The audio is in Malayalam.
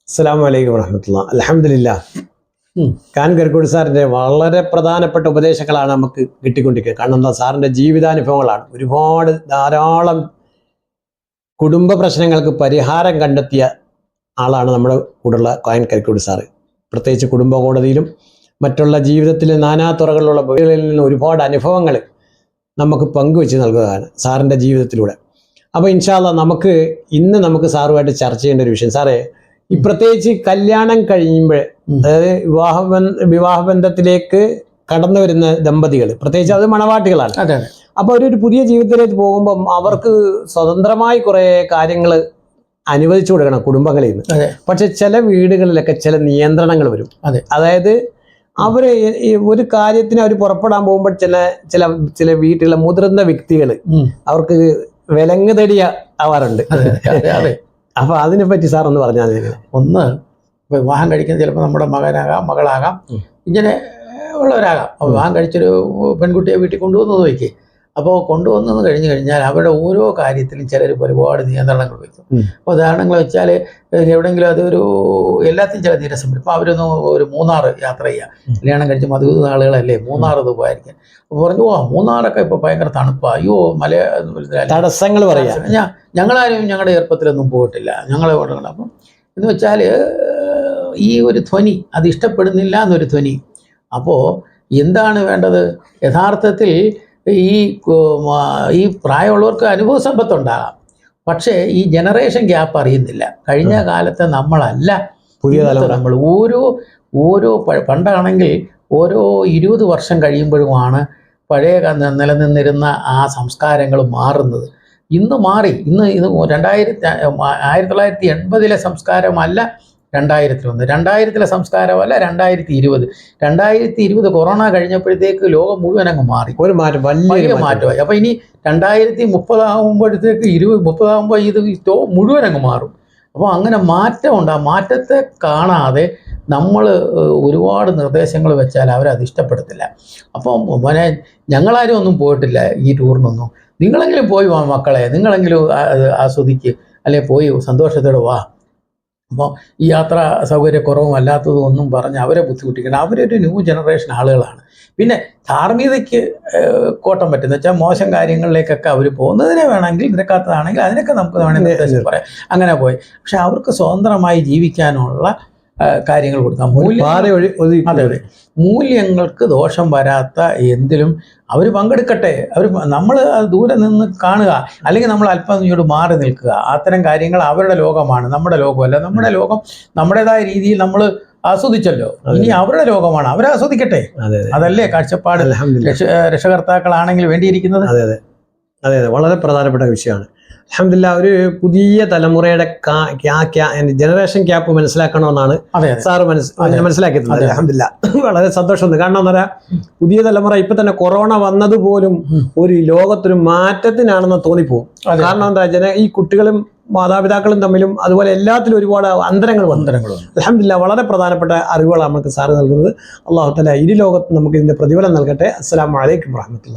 അസ്സലാമു അലൈക്കും വറഹ്മത്തുള്ളാഹി. അൽഹംദുലില്ലാ. ഖാൻ കരിക്കോട് സാറിൻ്റെ വളരെ പ്രധാനപ്പെട്ട ഉപദേശങ്ങളാണ് നമുക്ക് കിട്ടിക്കൊണ്ടിരിക്കുന്നത്. കാരണം എന്താ, സാറിൻ്റെ ജീവിതാനുഭവങ്ങളാണ്. ഒരുപാട് ധാരാളം കുടുംബ പ്രശ്നങ്ങൾക്ക് പരിഹാരം കണ്ടെത്തിയ ആളാണ് നമ്മുടെ കൂടെയുള്ള ഖാൻ കരിക്കോട് സാറ്. പ്രത്യേകിച്ച് കുടുംബ കോടതിയിലും മറ്റുള്ള ജീവിതത്തിലെ നാനാ തുറകളിലുള്ള ബഹുകളിൽ നിന്ന് ഒരുപാട് അനുഭവങ്ങൾ നമുക്ക് പങ്കുവെച്ച് നൽകുകയാണ് സാറിൻ്റെ ജീവിതത്തിലൂടെ. അപ്പോൾ ഇൻഷാ അല്ലാഹ് ഇന്ന് നമുക്ക് സാറുമായിട്ട് ചർച്ച ചെയ്യേണ്ട ഒരു വിഷയം, സാറേ, ഈ പ്രത്യേകിച്ച് കല്യാണം കഴിയുമ്പോൾ, അതായത് വിവാഹബന്ധത്തിലേക്ക് കടന്നു വരുന്ന ദമ്പതികൾ, പ്രത്യേകിച്ച് അത് മണവാട്ടികളാണ്. അപ്പോൾ അവരൊരു പുതിയ ജീവിതത്തിലേക്ക് പോകുമ്പം അവർക്ക് സ്വതന്ത്രമായി കുറേ കാര്യങ്ങൾ അനുവദിച്ചു കൊടുക്കണം കുടുംബങ്ങളിൽ നിന്ന്. പക്ഷെ ചില വീടുകളിലൊക്കെ ചില നിയന്ത്രണങ്ങൾ വരും. അതായത് അവര് ഒരു കാര്യത്തിന് അവർ പുറപ്പെടാൻ പോകുമ്പോൾ ചില വീട്ടിലെ മുതിർന്ന വ്യക്തികൾ അവർക്ക് വിലങ്ങുതടിയ ആവാറുണ്ട്. അപ്പൊ അതിനെ പറ്റി സാർ ഒന്ന് പറഞ്ഞാൽ. ഒന്ന്, വിവാഹം കഴിക്കുന്നത് ചിലപ്പോൾ നമ്മുടെ മകനാകാം, മകളാകാം, ഇങ്ങനെ ഉള്ളവരാകാം. വിവാഹം കഴിച്ചൊരു പെൺകുട്ടിയെ വീട്ടിൽ കൊണ്ടുവന്നത് വയ്ക്കേ. അപ്പോൾ കൊണ്ടുവന്നു കഴിഞ്ഞു കഴിഞ്ഞാൽ അവരുടെ ഓരോ കാര്യത്തിലും ചിലർ ഒരുപാട് നിയന്ത്രണങ്ങൾ വയ്ക്കും. അപ്പോൾ ഉദാഹരണങ്ങൾ വെച്ചാൽ എവിടെയെങ്കിലും അതൊരു എല്ലാത്തിനും ചില നിരസം വരും. ഇപ്പോൾ അവരൊന്ന് ഒരു മൂന്നാർ യാത്ര ചെയ്യുക, കല്യാണം കഴിച്ച് 30 നാളുകളല്ലേ, മൂന്നാർ ഇത് പോയിരിക്കും. അപ്പോൾ പറഞ്ഞു, മൂന്നാറൊക്കെ ഇപ്പോൾ ഭയങ്കര തണുപ്പാണ്, അയ്യോ തടസ്സങ്ങൾ പറയാം, ഞങ്ങളാരും ഞങ്ങളുടെ ചെറുപ്പത്തിലൊന്നും പോയിട്ടില്ല, ഞങ്ങളെ പോയിട്ടുണ്ട്. അപ്പം എന്ന് വെച്ചാൽ ഈ ഒരു ധ്വനി അത് ഇഷ്ടപ്പെടുന്നില്ല എന്നൊരു ധ്വനി. അപ്പോൾ എന്താണ് വേണ്ടത്? യഥാർത്ഥത്തിൽ ഈ പ്രായമുള്ളവർക്ക് അനുഭവ സമ്പത്തുണ്ടാകാം, പക്ഷേ ഈ ജനറേഷൻ ഗ്യാപ്പ് അറിയുന്നില്ല. കഴിഞ്ഞ കാലത്തെ നമ്മളല്ല പുതിയ തലമുറ. നമ്മൾ ഓരോ പണ്ടാണെങ്കിൽ ഓരോ 20 വർഷം കഴിയുമ്പോഴുമാണ് പഴയ നിലനിന്നിരുന്ന ആ സംസ്കാരങ്ങൾ മാറുന്നത്. ഇന്ന് മാറി. ഇന്ന് 1980 സംസ്കാരമല്ല 2001, 2000 സംസ്കാരമല്ല 2020. 2020 കൊറോണ കഴിഞ്ഞപ്പോഴത്തേക്ക് ലോകം മുഴുവൻ അങ്ങ് മാറി, ഒരു മാറ്റം, വലിയ മാറ്റമായി. അപ്പോൾ ഇനി 2030 ആകുമ്പോഴത്തേക്ക് 2030 ആകുമ്പോൾ ഇത് മുഴുവൻ അങ്ങ് മാറും. അപ്പോൾ അങ്ങനെ മാറ്റമുണ്ട്. ആ മാറ്റത്തെ കാണാതെ നമ്മൾ ഒരുപാട് നിർദ്ദേശങ്ങൾ വെച്ചാൽ അവരത് ഇഷ്ടപ്പെടത്തില്ല. അപ്പം മോനെ, ഞങ്ങളാരും ഒന്നും പോയിട്ടില്ല ഈ ടൂറിനൊന്നും, നിങ്ങളെങ്കിലും പോയി വാ മക്കളെ, നിങ്ങളെങ്കിലും ആസ്വദിക്ക്, അല്ലെ പോയി സന്തോഷത്തോടെ വാ. അപ്പോൾ ഈ യാത്രാ സൗകര്യക്കുറവും അല്ലാത്തതും ഒന്നും പറഞ്ഞ് അവരെ ബുദ്ധിമുട്ടിക്കണം. അവരൊരു ന്യൂ ജനറേഷൻ ആളുകളാണ്. പിന്നെ ധാർമ്മികതയ്ക്ക് കോട്ടം പറ്റുന്ന വെച്ചാൽ മോശം കാര്യങ്ങളിലേക്കൊക്കെ അവർ പോകുന്നതിനെ വേണമെങ്കിൽ, നിരക്കാത്തതാണെങ്കിൽ അതിനൊക്കെ നമുക്ക് വേണമെങ്കിൽ നിർദ്ദേശം പറയാം, അങ്ങനെ പോയി. പക്ഷെ അവർക്ക് സ്വതന്ത്രമായി ജീവിക്കാനുള്ള കാര്യങ്ങൾ കൊടുക്കാം. അതെ, മൂല്യങ്ങൾക്ക് ദോഷം വരാത്ത എന്തിലും അവർ പങ്കെടുക്കട്ടെ. നമ്മൾ ദൂരെ നിന്ന് കാണുക, അല്ലെങ്കിൽ നമ്മൾ അല്പം ഇങ്ങോട്ട് മാറി നിൽക്കുക. അത്തരം കാര്യങ്ങൾ അവരുടെ ലോകമാണ്, നമ്മുടെ ലോകമല്ല. നമ്മുടെ ലോകം നമ്മുടേതായ രീതിയിൽ നമ്മൾ ആസ്വദിച്ചല്ലോ, ഇനി അവരുടെ ലോകമാണ്, അവരെ ആസ്വദിക്കട്ടെ. അതല്ലേ കാഴ്ചപ്പാട് രക്ഷകർത്താക്കളാണെങ്കിൽ വേണ്ടിയിരിക്കുന്നത്. അതെ, വളരെ പ്രധാനപ്പെട്ട വിഷയമാണ്. അൽഹംദുലില്ലാഹ്, ഒരു പുതിയ തലമുറയുടെ ജനറേഷൻ ഗ്യാപ്പ് മനസ്സിലാക്കണമെന്നാണ് സാറ് മനസ്സിലാക്കിയത്. അൽഹംദുലില്ലാഹ്, വളരെ സന്തോഷമുണ്ട്. കാരണം എന്താ പറയാ, പുതിയ തലമുറ ഇപ്പൊ തന്നെ കൊറോണ വന്നതുപോലും ഒരു ലോകത്തൊരു മാറ്റത്തിനാണെന്ന് തോന്നിപ്പോകും. കാരണം എന്താ, ഈ കുട്ടികളും മാതാപിതാക്കളും തമ്മിലും അതുപോലെ എല്ലാത്തിലും ഒരുപാട് അന്തരങ്ങൾ വന്നു. അൽഹംദുലില്ലാഹ്, വളരെ പ്രധാനപ്പെട്ട അറിവുകളാണ് നമുക്ക് സാറ് നൽകുന്നത്. അല്ലാഹു തആല ഇരു ലോകത്തും നമുക്ക് ഇതിന്റെ പ്രതിഫലം നൽകട്ടെ. അസ്സലാമു അലൈക്കും വറഹ്മത്തുള്ളാഹി.